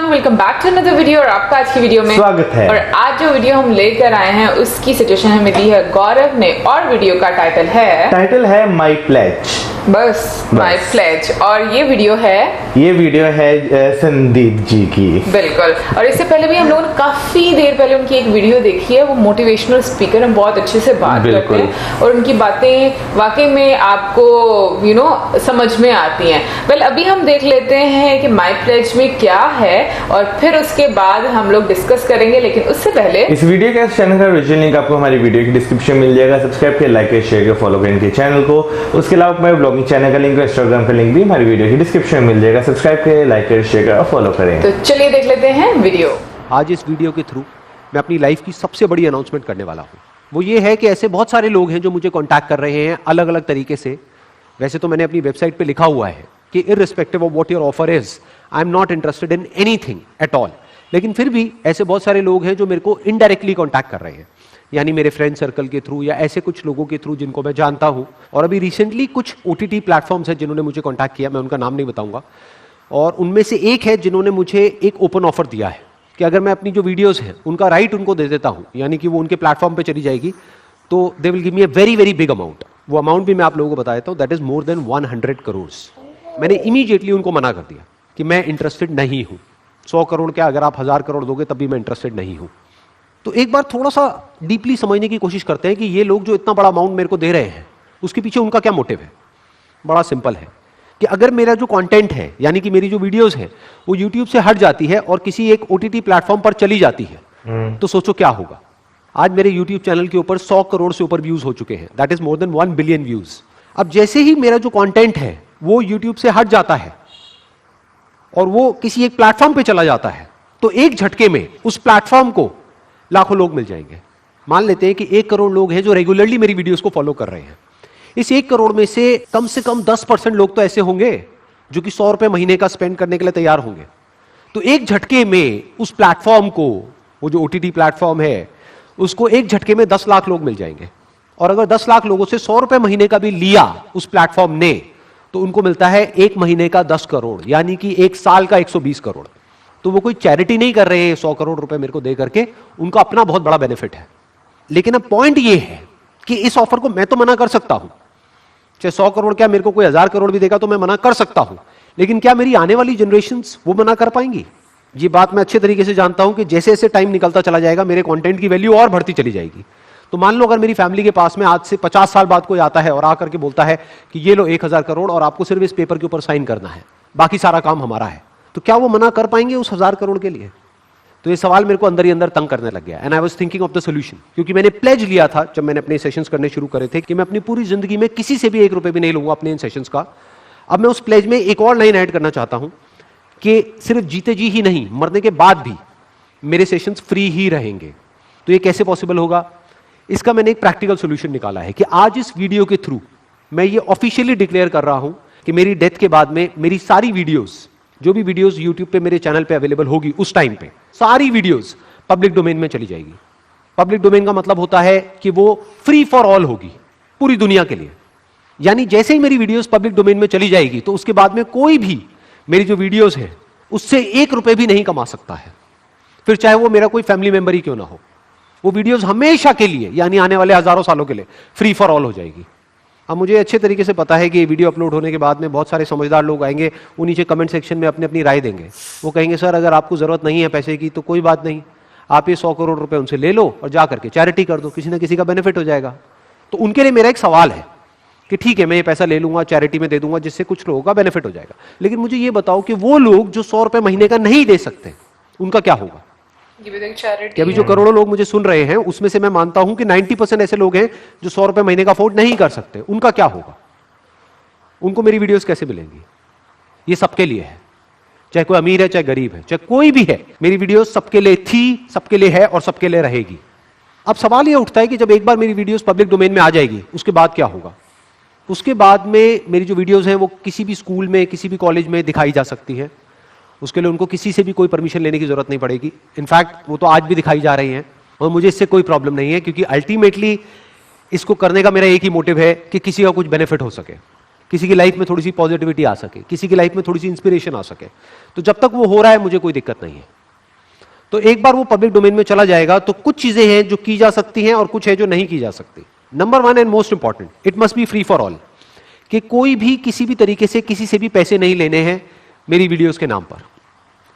Welcome back to another video. और आपका आज की वीडियो में स्वागत है। और आज जो वीडियो हम लेकर आए हैं उसकी सजेशन हमें दी है गौरव ने और वीडियो का टाइटल है माई प्लेज। बस माई प्लेज। और ये वीडियो है संदीप जी की। बिल्कुल। और इससे पहले भी हम लोगों ने काफी देर पहले उनकी एक वीडियो देखी है। वो मोटिवेशनल स्पीकर हैं, बहुत अच्छे से बात करते हैं और उनकी बातें वाकई में आपको समझ में आती हैं। वेल अभी हम देख लेते हैं कि माई प्लेज में क्या है और फिर उसके बाद हम लोग डिस्कस करेंगे। लेकिन उससे पहले इस वीडियो के चैनल का ओरिजिनल लिंक आपको हमारी वीडियो की डिस्क्रिप्शन में मिल जाएगा। सब्सक्राइब करें, लाइक करें, शेयर करें, फॉलो करें इनके चैनल को। उसके अलावा हमारे ब्लॉगिंग चैनल का लिंक और इंस्टाग्राम का लिंक भी हमारी वीडियो की डिस्क्रिप्शन में मिल जाएगा। सब्सक्राइब करें, लाइक करें, शेयर करें और फॉलो करें। तो चलिए देख लेते हैं वीडियो। आज इस वीडियो के थ्रू मैं अपनी लाइफ की सबसे बड़ी अनाउंसमेंट करने वाला हूँ। वो ये है कि ऐसे बहुत सारे लोग हैं जो मुझे कांटेक्ट कर रहे हैं अलग अलग तरीके से। वैसे तो मैंने अपनी वेबसाइट पे लिखा हुआ है कि irrespective of what your offer is, I am not interested in anything at all. लेकिन फिर भी ऐसे बहुत सारे लोग हैं जो मेरे को इनडायरेक्टली कांटेक्ट कर रहे हैं, यानी मेरे फ्रेंड सर्कल के थ्रू या ऐसे कुछ लोगों के थ्रू जिनको मैं जानता हूं। और अभी रिसेंटली कुछ OTT प्लेटफॉर्म्स हैं जिन्होंने मुझे कांटेक्ट किया, मैं उनका नाम नहीं बताऊंगा। और उनमें से एक है जिन्होंने मुझे एक ओपन ऑफर दिया है कि अगर मैं अपनी जो वीडियोस हैं उनका राइट उनको दे देता हूं, यानी कि वो उनके प्लेटफॉर्म पे चली जाएगी, तो they will give me a very very big amount. वो अमाउंट भी मैं आप लोगों को बता देता हूं, that is more than 100 crore. मैंने इमीडिएटली उनको मना कर दिया कि मैं इंटरेस्टेड नहीं हूं। 100 करोड़ क्या, अगर आप 1000 करोड़ दोगे तब भी मैं इंटरेस्टेड नहीं हूं। तो एक बार थोड़ा सा डीपली समझने की कोशिश करते हैं कि ये लोग जो इतना बड़ा अमाउंट मेरे को दे रहे हैं उसके पीछे उनका क्या मोटिव है। बड़ा सिंपल है कि अगर मेरा जो कंटेंट है, यानी कि मेरी जो वीडियोस हैं, वो यूट्यूब से हट जाती है और किसी एक OTT प्लेटफॉर्म पर चली जाती है, तो सोचो क्या होगा। आज मेरे यूट्यूब चैनल के ऊपर 100 करोड़ से ऊपर व्यूज हो चुके हैं, that is more than 1 billion views. अब जैसे ही मेरा जो कंटेंट है वो यूट्यूब से हट जाता है और वो किसी एक प्लेटफॉर्म पे चला जाता है, तो एक झटके में उस प्लेटफॉर्म को लाखों लोग मिल जाएंगे। मान लेते हैं कि 1 करोड़ लोग हैं जो रेगुलरली मेरी वीडियोस को फॉलो कर रहे हैं। इस 1 करोड़ में से कम 10% लोग तो ऐसे होंगे जो कि 100 रुपए महीने का स्पेंड करने के लिए तैयार होंगे। तो एक झटके में उस प्लेटफॉर्म को, वो जो OTT प्लेटफॉर्म है, उसको एक झटके में 10 लाख लोग मिल जाएंगे। और अगर 10 लाख लोगों से 100 रुपए महीने का भी लिया उस प्लेटफॉर्म ने, तो उनको मिलता है एक महीने का 10 करोड़, यानी कि एक साल का 120 करोड़। तो वो कोई चैरिटी नहीं कर रहे हैं 100 करोड़ रुपए मेरे को दे करके, उनका अपना बहुत बड़ा बेनिफिट है। लेकिन अब पॉइंट ये है कि इस ऑफर को मैं तो मना कर सकता हूं, चाहे 100 करोड़ क्या मेरे को कोई 1000 करोड़ भी देगा तो मैं मना कर सकता हूं। लेकिन क्या मेरी आने वाली जनरेशंस वो मना कर पाएंगी? ये बात मैं अच्छे तरीके से जानता हूं कि जैसे जैसे टाइम निकलता चला जाएगा मेरे कंटेंट की वैल्यू और बढ़ती चली जाएगी। तो मान लो अगर मेरी फैमिली के पास में आज से 50 साल बाद कोई आता है और आकर के बोलता है कि ये लो 1000 करोड़ और आपको सिर्फ इस पेपर के ऊपर साइन करना है, बाकी सारा काम हमारा है, तो क्या वो मना कर पाएंगे उस 1000 करोड़ के लिए? तो ये सवाल मेरे को अंदर ही अंदर तंग करने लग गया। And I was thinking of the solution, क्योंकि मैंने प्लेज लिया था जब मैंने अपने सेशंस करने शुरू करे थे कि मैं अपनी पूरी जिंदगी में किसी से भी 1 रुपए भी नहीं लूंगा अपने इन सेशंस का। अब मैं उस प्लेज में एक और लाइन ऐड करना चाहता हूं कि सिर्फ जीते जी ही नहीं, मरने के बाद भी मेरे सेशंस फ्री ही रहेंगे। तो ये कैसे पॉसिबल होगा? इसका मैंने एक प्रैक्टिकल सोल्यूशन निकाला है कि आज इस वीडियो के थ्रू मैं ये ऑफिशियली डिक्लेयर कर रहा हूं कि मेरी डेथ के बाद में मेरी सारी वीडियोस, जो भी वीडियोस यूट्यूब पे मेरे चैनल पे अवेलेबल होगी उस टाइम पे, सारी वीडियोस पब्लिक डोमेन में चली जाएगी। पब्लिक डोमेन का मतलब होता है कि वो फ्री फॉर ऑल होगी, पूरी दुनिया के लिए। यानी जैसे ही मेरी वीडियोस पब्लिक डोमेन में चली जाएगी तो उसके बाद में कोई भी मेरी जो वीडियोस है उससे 1 रुपए भी नहीं कमा सकता है, फिर चाहे वो मेरा कोई फैमिली मेंबर ही क्यों ना हो। वो वीडियोस हमेशा के लिए, यानी आने वाले हजारों सालों के लिए फ्री फॉर ऑल हो जाएगी। अब मुझे अच्छे तरीके से पता है कि ये वीडियो अपलोड होने के बाद में बहुत सारे समझदार लोग आएंगे, वो नीचे कमेंट सेक्शन में अपनी अपनी राय देंगे। वो कहेंगे सर अगर आपको जरूरत नहीं है पैसे की तो कोई बात नहीं, आप ये 100 करोड़ रुपए उनसे ले लो और जा करके चैरिटी कर दो, किसी ना किसी का बेनिफिट हो जाएगा। तो उनके लिए मेरा एक सवाल है कि ठीक है मैं ये पैसा ले लूंगा, चैरिटी में दे दूंगा, जिससे कुछ लोगों का बेनिफिट हो जाएगा। लेकिन मुझे ये बताओ कि वो लोग जो 100 रुपए महीने का नहीं दे सकते उनका क्या होगा? कि अभी जो करोड़ों लोग मुझे सुन रहे हैं उसमें से मैं मानता हूं कि 90% ऐसे लोग हैं जो 100 रुपए महीने का अफोर्ड नहीं कर सकते, उनका क्या होगा? उनको मेरी वीडियोस कैसे मिलेंगी? ये सबके लिए है, चाहे कोई अमीर है चाहे गरीब है, चाहे कोई भी है, मेरी वीडियोस सबके लिए थी, सबके लिए है और सबके लिए रहेगी। अब सवाल ये उठता है कि जब एक बार मेरी वीडियोस पब्लिक डोमेन में आ जाएगी उसके बाद क्या होगा? उसके बाद में मेरी जो वीडियोस हैं वो किसी भी स्कूल में, किसी भी कॉलेज में दिखाई जा सकती है। उसके लिए उनको किसी से भी कोई परमिशन लेने की जरूरत नहीं पड़ेगी। इनफैक्ट वो तो आज भी दिखाई जा रही हैं और मुझे इससे कोई प्रॉब्लम नहीं है, क्योंकि अल्टीमेटली इसको करने का मेरा एक ही मोटिव है कि किसी का कुछ बेनिफिट हो सके। किसी की लाइफ में थोड़ी सी पॉजिटिविटी आ सके, किसी की लाइफ में थोड़ी सी इंस्पिरेशन आ सके, तो जब तक वो हो रहा है मुझे कोई दिक्कत नहीं है। तो एक बार वो पब्लिक डोमेन में चला जाएगा तो कुछ चीजें हैं जो की जा सकती हैं और कुछ है जो नहीं की जा सकती। Number 1 and most important, it must be free for all, कि कोई भी किसी भी तरीके से किसी से भी पैसे नहीं लेने हैं मेरी वीडियोस के नाम पर,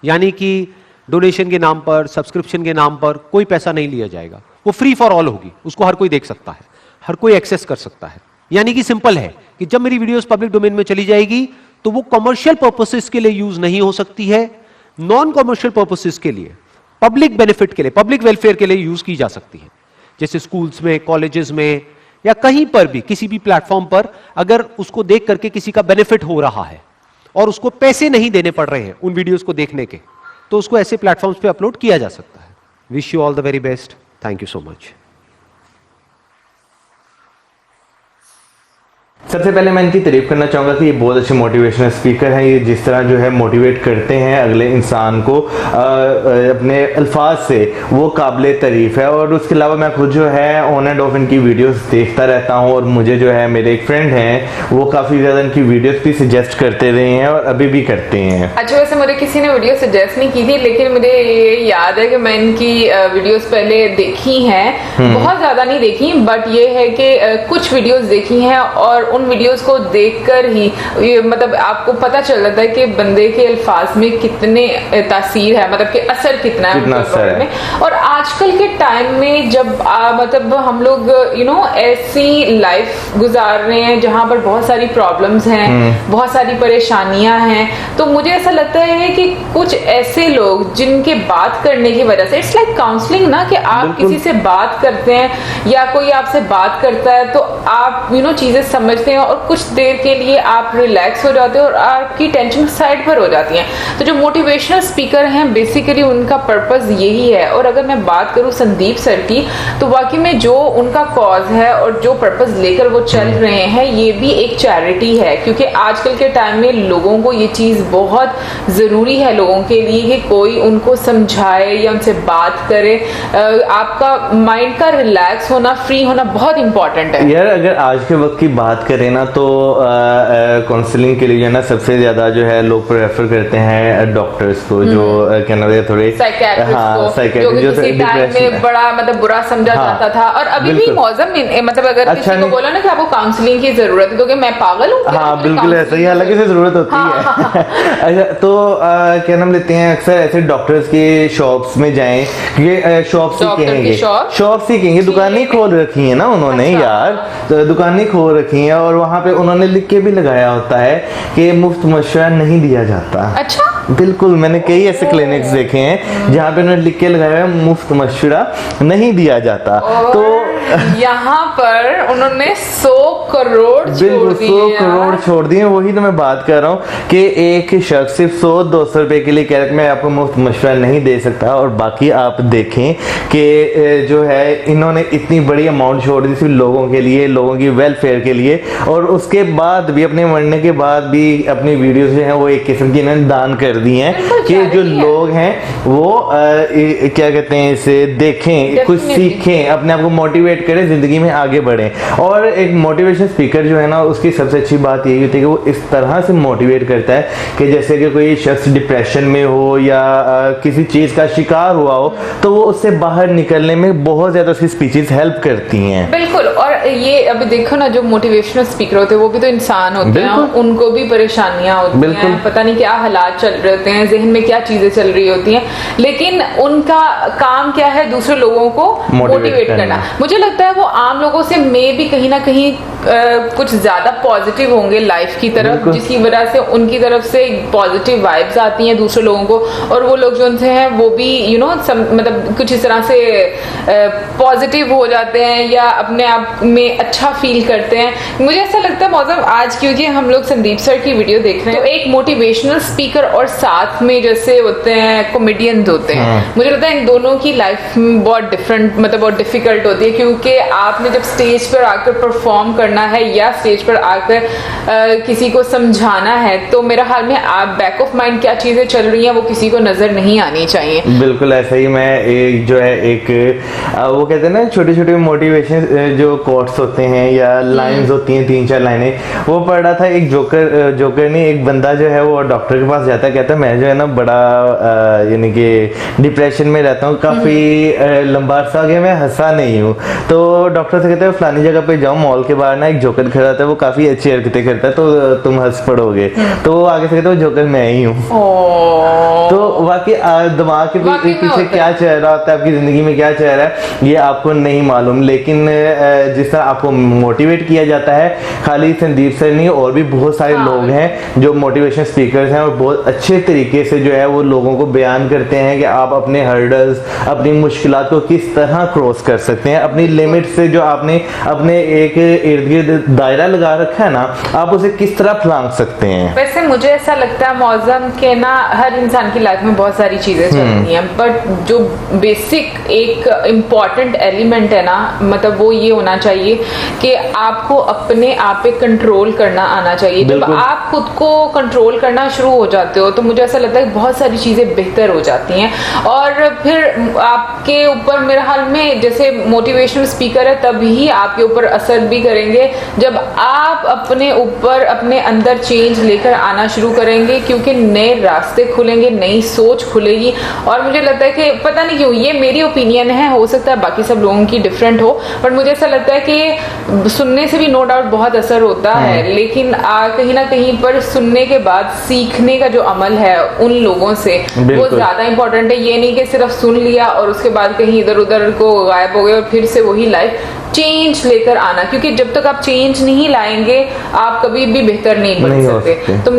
यानी कि डोनेशन के नाम पर, सब्सक्रिप्शन के नाम पर कोई पैसा नहीं लिया जाएगा। वो फ्री फॉर ऑल होगी, उसको हर कोई देख सकता है, हर कोई एक्सेस कर सकता है। यानी कि सिंपल है कि जब मेरी वीडियोस पब्लिक डोमेन में चली जाएगी तो वो कमर्शियल पर्पसेस के लिए यूज नहीं हो सकती है, नॉन कमर्शियल पर्पसेस के लिए, पब्लिक बेनिफिट के लिए, पब्लिक वेलफेयर के लिए यूज की जा सकती है। जैसे स्कूल्स में, कॉलेजेस में या कहीं पर भी, किसी भी प्लेटफॉर्म पर अगर उसको देख करके किसी का बेनिफिट हो रहा है और उसको पैसे नहीं देने पड़ रहे हैं उन वीडियोस को देखने के, तो उसको ऐसे प्लेटफॉर्म्स पे अपलोड किया जा सकता है। Wish you all the very best, thank you so much. सबसे पहले मैं इनकी तारीफ करना चाहूँगा कि ये बहुत अच्छे मोटिवेशनल स्पीकर हैं। ये जिस तरह जो है मोटिवेट करते हैं अगले इंसान को अपने अल्फाज से, वो काबिल तारीफ है। और उसके अलावा मैं खुद जो है ऑन एंड ऑफ इनकी वीडियोस देखता रहता हूँ और मुझे जो है मेरे एक फ्रेंड हैं वो काफ़ी ज़्यादा इनकी वीडियोस भी सजेस्ट करते रहे हैं और अभी भी करते हैं। अच्छा, वैसे मुझे किसी ने वीडियो सजेस्ट नहीं की थी, लेकिन मुझे ये याद है कि मैं इनकी वीडियोस पहले देखी हैं, बहुत ज़्यादा नहीं देखी, बट ये है कि कुछ वीडियोस देखी हैं और उन वीडियोस को देखकर ही मतलब आपको पता चल जाता है कि बंदे के अल्फाज में कितने तासीर है, मतलब कि असर कितना है में। और आजकल के टाइम में जब मतलब हम लोग ऐसी लाइफ गुजार रहे हैं जहां पर बहुत सारी प्रॉब्लम्स हैं, बहुत सारी परेशानियां हैं, तो मुझे ऐसा लगता है कि कुछ ऐसे लोग जिनके बात करने की वजह से, इट्स लाइक काउंसलिंग ना, कि आप किसी से बात करते हैं या कोई आपसे बात करता है तो आप चीजें समझते हैं और कुछ देर के लिए आप रिलैक्स हो जाते हो और आपकी टेंशन साइड पर हो जाती है। तो जो मोटिवेशनल स्पीकर हैं बेसिकली उनका पर्पस यही है। और अगर मैं बात करूं संदीप सर की, तो वाकई में जो उनका कॉज है और जो पर्पस लेकर वो चल रहे हैं, ये भी एक चैरिटी है, क्योंकि आजकल के टाइम में लोगों को ये चीज बहुत जरूरी है लोगों के लिए कि कोई उनको समझाए या उनसे बात करे। आपका माइंड का रिलैक्स होना, फ्री होना बहुत इंपॉर्टेंट है यार। अगर आज के वक्त की बात करें ना तो काउंसलिंग के लिए जो है ना सबसे ज्यादा जो है लोग प्रेफर करते हैं डॉक्टर्स को, जो क्या नाम है थोड़े साइकियाट्रिस्ट में बड़ा मतलब बुरा समझा जाता था। और अभी भी मौजम मतलब अगर किसी को बोला ना कि आपको काउंसलिंग की जरूरत है तो कि मैं पागल हूँ। हाँ बिल्कुल ऐसा ही, हालांकि इसे जरूरत होती है। अच्छा, तो क्या नाम लेते हैं, अक्सर ऐसे डॉक्टर्स के शॉप्स में जाएं, क्योंकि शॉप्स ही कहेंगे, दुकानें खोल रखी है ना उन्होंने। यार तो दुकानें खोल रखी हैं और वहां पे उन्होंने लिख के भी लगाया होता है कि मुफ्त मशवरा नहीं दिया जाता। अच्छा, बिल्कुल, मैंने कई ऐसे क्लिनिक्स देखे हैं जहाँ पे उन्होंने लिख के लगाया है मुफ्त मशवरा नहीं दिया जाता। तो यहाँ पर उन्होंने 100 करोड़ बिल्कुल 100 करोड़ छोड़ दिए। वही तो मैं बात कर रहा हूँ कि एक शख्स सिर्फ 100-200 रुपए के लिए कह रहा है मैं आपको मुफ्त मशवरा नहीं दे सकता, और बाकी आप देखें कि जो है इन्होंने इतनी बड़ी अमाउंट छोड़ दी सिर्फ लोगों के लिए, लोगों की वेलफेयर के लिए, और उसके बाद भी अपने मरने के बाद भी अपनी वीडियोस जो है वो एक किस्म की इन्होंने दान कर दी हैं कि जो लोग हैं वो क्या कहते हैं इसे देखें, कुछ सीखें, अपने आप को मोटिवेट करें, जिंदगी में आगे बढ़ें। और एक मोटिवेशन स्पीकर जो है ना उसकी सबसे अच्छी बात यही होती है कि वो इस तरह से मोटिवेट करता है कि जैसे कि कोई शख्स डिप्रेशन में हो या किसी चीज का शिकार हुआ हो तो वो उससे बाहर निकलने में बहुत ज्यादा उसकी स्पीचेस हेल्प करती हैं। बिल्कुल। और ये अभी देखो ना, जो मोटिवेशनल स्पीकर होते हैं वो भी तो इंसान होते हैं, उनको भी परेशानियां होती हैं, पता नहीं क्या हालात चल रहे होते हैं, जहन में क्या चीजें चल रही होती हैं, लेकिन उनका काम क्या है, दूसरे लोगों को मोटिवेट करना। मुझे लगता है वो आम लोगों से मे भी कहीं ना कहीं कुछ ज्यादा पॉजिटिव होंगे लाइफ की तरफ, जिसकी वजह से उनकी तरफ से पॉजिटिव वाइब्स आती हैं दूसरे लोगों को, और वो लोग जो उनसे हैं वो भी मतलब कुछ इस तरह से पॉजिटिव हो जाते हैं या अपने आप में अच्छा फील करते हैं। मुझे ऐसा लगता है मौजम आज, क्योंकि हम लोग संदीप सर की वीडियो देख रहे हैं, तो एक मोटिवेशनल स्पीकर और साथ में जैसे होते हैं कॉमेडियंस होते हैं, मुझे लगता है इन दोनों की लाइफ बहुत डिफरेंट मतलब बहुत डिफिकल्ट होती है, क्योंकि आपने जब स्टेज पर आकर परफॉर्म करना है या स्टेज पर आकर किसी को समझाना है, तो मेरा ख्याल में आप बैक ऑफ माइंड क्या चीजें चल रही हैं वो किसी को नजर नहीं आनी चाहिए। बिल्कुल ऐसा ही। मैं एक जो है एक वो कहते हैं ना छोटे छोटे मोटिवेशन जो कोट्स कोट्स होते हैं या लाइंस होती हैं, 3-4 लाइनें, वो पढ़ रहा था। एक जोकर ने, एक बंदा जो है वो डॉक्टर के पास जाता है, कहता है मैं जो है ना बड़ा यानी कि डिप्रेशन में रहता हूँ, काफी लंबा अरसा हो गया मैं हंसा नहीं हूँ। तो डॉक्टर से कहते हैं फलानी जगह पे जाओ, मॉल के बाहर ना एक जोकर खड़ा होता है, वो काफी अच्छी हरकतें करता है, तो तुम हंस पड़ोगे। तो वो आगे से कहते हैं वो जोकर मैं ही हूँ। तो वाकई दिमाग के पीछे क्या चल रहा होता है, आपकी जिंदगी में क्या चल रहा है, ये आपको नहीं मालूम। लेकिन जिस तरह आपको मोटिवेट किया जाता है, खाली संदीप सर नहीं, और भी बहुत सारे लोग हैं जो मोटिवेशन स्पीकर्स हैं, और बहुत अच्छे तरीके से जो है वो लोगों को बयान करते हैं कि आप अपने हर्डल्स, अपनी मुश्किलात को किस तरह क्रॉस कर सकते हैं, अपनी लिमिट से जो आपने अपने एक इर्द गिर्द दायरा लगा रखा है ना, आप उसे किस तरह फलांग सकते हैं। वैसे मुझे ऐसा लगता है मौसम के ना, हर इंसान की लाइफ में बहुत सारी चीजें चलती हैं, बट जो बेसिक एक इम्पॉर्टेंट एलिमेंट है ना, मतलब वो ये होना चाहिए कि आपको अपने आप पे कंट्रोल करना आना चाहिए। जब आप खुद को कंट्रोल करना शुरू हो जाते हो तो मुझे ऐसा लगता है कि बहुत सारी चीजें बेहतर हो जाती हैं, और फिर आपके ऊपर मेरे हाल में जैसे मोटिवेशनल स्पीकर है तभी आपके ऊपर असर भी करेंगे जब आप अपने ऊपर, अपने अंदर चेंज लेकर आना शुरू करेंगे, क्योंकि नए रास्ते खुलेंगे, नई सोच खुलेगी। और मुझे लगता है कि पता नहीं क्यों, ये मेरी ओपिनियन है, हो सकता है बाकी सब लोगों की डिफरेंट हो, बट मुझे ऐसा लगता है कि सुनने से भी नो डाउट बहुत असर होता है, लेकिन कहीं ना कहीं पर सुनने के बाद सीखने का जो अमल है उन लोगों से वो ज्यादा इंपॉर्टेंट है। ये नहीं कि सिर्फ सुन लिया और उसके बाद कहीं इधर उधर को गायब हो गए और फिर से वही लाइफ चेंज लेकर आना, क्योंकि जब तक आप चेंज नहीं लाएंगे आप कभी भी बेहतर नहीं बन सकते। तो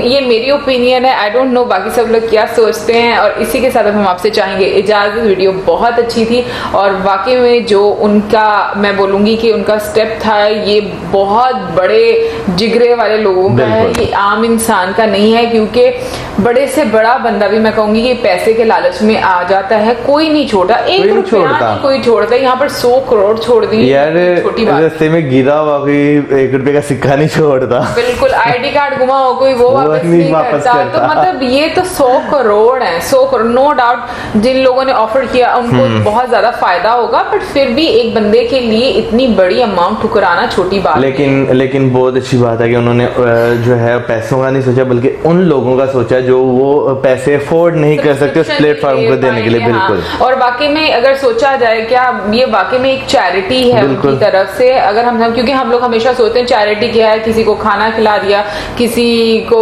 ये मेरी ओपिनियन है, आई डोंट नो बाकी सब लोग क्या सोचते हैं। और इसी के साथ हम आपसे चाहेंगे इजाजत। वीडियो बहुत अच्छी थी और वाकई में जो उनका, मैं बोलूंगी कि उनका स्टेप था, ये बहुत बड़े जिगरे वाले लोगों का है, ये आम इंसान का नहीं है, क्योंकि बड़े से बड़ा बंदा भी मैं कहूंगी कि पैसे के लालच में आ जाता है, कोई नहीं छोड़ता, 1 रुपया नहीं कोई छोड़ता, यहाँ पर 100 करोड़ छोड़ यार, रास्ते में गिरा हुआ कोई 1 रुपए का सिक्का नहीं छोड़ता, बिल्कुल। आईडी कार्ड गुमा हो कोई वो वापस नहीं करता। तो मतलब ये तो 100 करोड़ है, 100 करोड़। नो डाउट जिन लोगों ने ऑफर किया उनको बहुत ज्यादा फायदा होगा, बट फिर भी एक बंदे के लिए इतनी बड़ी अमाउंट ठुकराना छोटी बात। लेकिन बहुत अच्छी बात है कि उन्होंने जो है पैसों का नहीं सोचा, बल्कि उन लोगों का सोचा जो वो पैसे अफोर्ड नहीं कर सकते उस प्लेटफॉर्म को देने के लिए। बिल्कुल। और वाकई में अगर सोचा जाए, क्या ये वाकई में एक चैरिटी है उनकी तरफ से, अगर हम, क्योंकि हम लोग हमेशा सोचते हैं चैरिटी क्या है, किसी को खाना खिला दिया, किसी को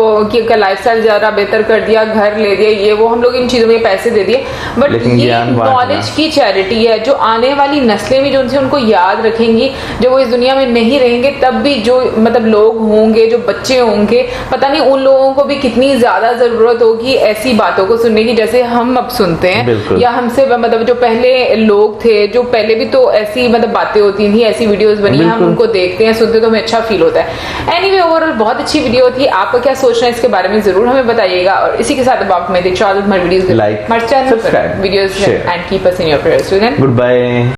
लाइफस्टाइल ज्यादा बेहतर कर दिया, घर ले दिया, ये वो, हम लोग इन चीजों में पैसे दे दिए, बट ये नॉलेज की चैरिटी है जो आने वाली नस्लें भी जो उनसे उनको याद रखेंगी, जो वो इस दुनिया में नहीं रहेंगे तब भी जो मतलब लोग होंगे, जो बच्चे होंगे, पता नहीं उन लोगों को भी कितनी ज्यादा जरूरत होगी ऐसी बातों को सुनने की जैसे हम अब सुनते हैं, या हमसे मतलब जो पहले लोग थे, जो पहले भी तो ऐसी मतलब बातें होती थी, ऐसी वीडियोस बनी, हम उनको देखते हैं, सुनते तो हमें अच्छा फील होता है। एनीवे, ओवरऑल बहुत अच्छी वीडियो थी। आपका क्या सोचना है इसके बारे में जरूर हमें बताइएगा, और इसी के साथ अब आप में videos like, subscribe, videos and keep us in your prayers. Good bye.